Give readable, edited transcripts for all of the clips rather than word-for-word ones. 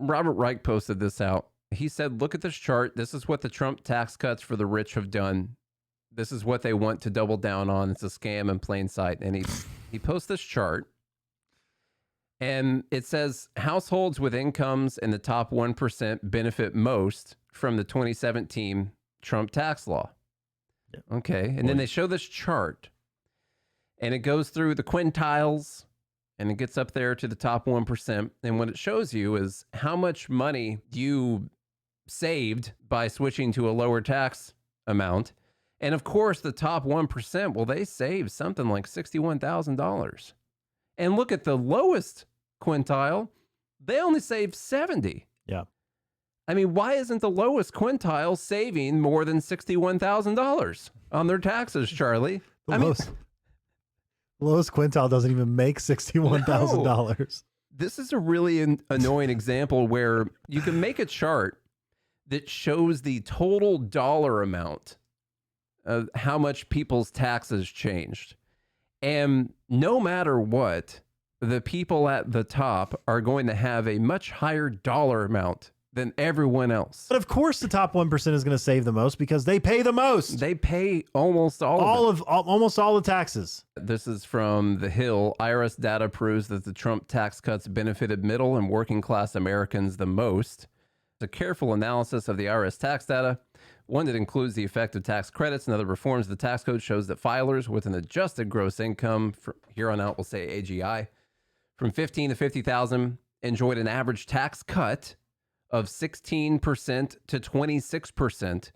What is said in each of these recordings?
Robert Reich posted this out. He said, look at this chart. This is what the Trump tax cuts for the rich have done. This is what they want to double down on. It's a scam in plain sight. And he posts this chart. And it says households with incomes in the top 1% benefit most from the 2017 Trump tax law. Yeah. Okay. And then they show this chart. And it goes through the quintiles. And it gets up there to the top 1%. And what it shows you is how much money you saved by switching to a lower tax amount. And of course, the top 1%, well, they saved something like $61,000. And look at the lowest quintile, they only saved 70. Yeah. I mean, why isn't the lowest quintile saving more than $61,000 on their taxes, Charlie? Lowest quintile doesn't even make $61,000. This is a really annoying example where you can make a chart that shows the total dollar amount of how much people's taxes changed. And no matter what, the people at the top are going to have a much higher dollar amount than everyone else. But of course the top 1% is going to save the most because they pay the most. They pay almost almost all the taxes. This is from The Hill. IRS data proves that the Trump tax cuts benefited middle and working class Americans the most. A careful analysis of the IRS tax data, one that includes the effect of tax credits and other reforms of the tax code, shows that filers with an adjusted gross income, from here on out we'll say AGI, from 15 to 50,000 enjoyed an average tax cut of 16% to 26%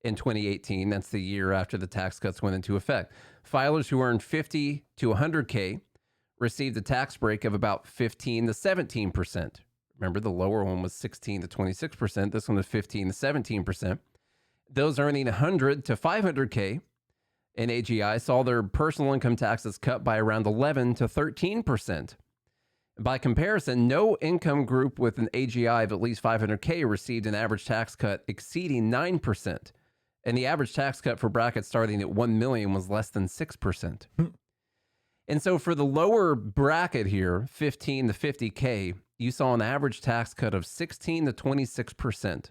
in 2018. That's the year after the tax cuts went into effect. Filers who earned 50 to 100K received a tax break of about 15 to 17%. Remember, the lower one was 16 to 26%. This one was 15 to 17%. Those earning 100 to 500K in AGI saw their personal income taxes cut by around 11 to 13%. By comparison, no income group with an AGI of at least 500K received an average tax cut exceeding 9%. And the average tax cut for brackets starting at 1 million was less than 6%. And so for the lower bracket here, 15 to 50K, you saw an average tax cut of 16 to 26%.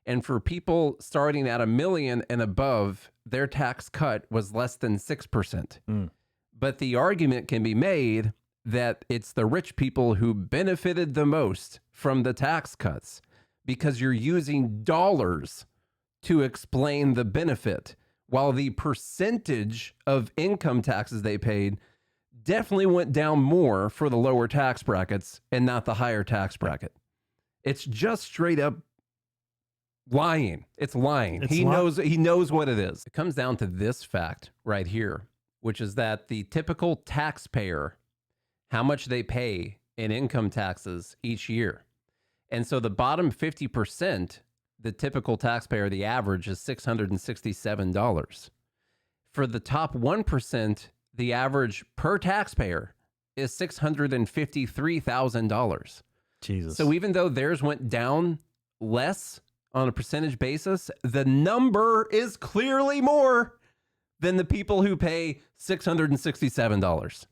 And for people starting at 1 million and above, their tax cut was less than 6%. But the argument can be made that it's the rich people who benefited the most from the tax cuts because you're using dollars to explain the benefit, while the percentage of income taxes they paid definitely went down more for the lower tax brackets and not the higher tax bracket. It's just straight up lying. It's lying. He knows what it is. It comes down to this fact right here, which is that the typical taxpayer, how much they pay in income taxes each year. And so the bottom 50%, the typical taxpayer, the average is $667. For the top 1%, the average per taxpayer is $653,000. Jesus. So even though theirs went down less on a percentage basis, the number is clearly more than the people who pay $667.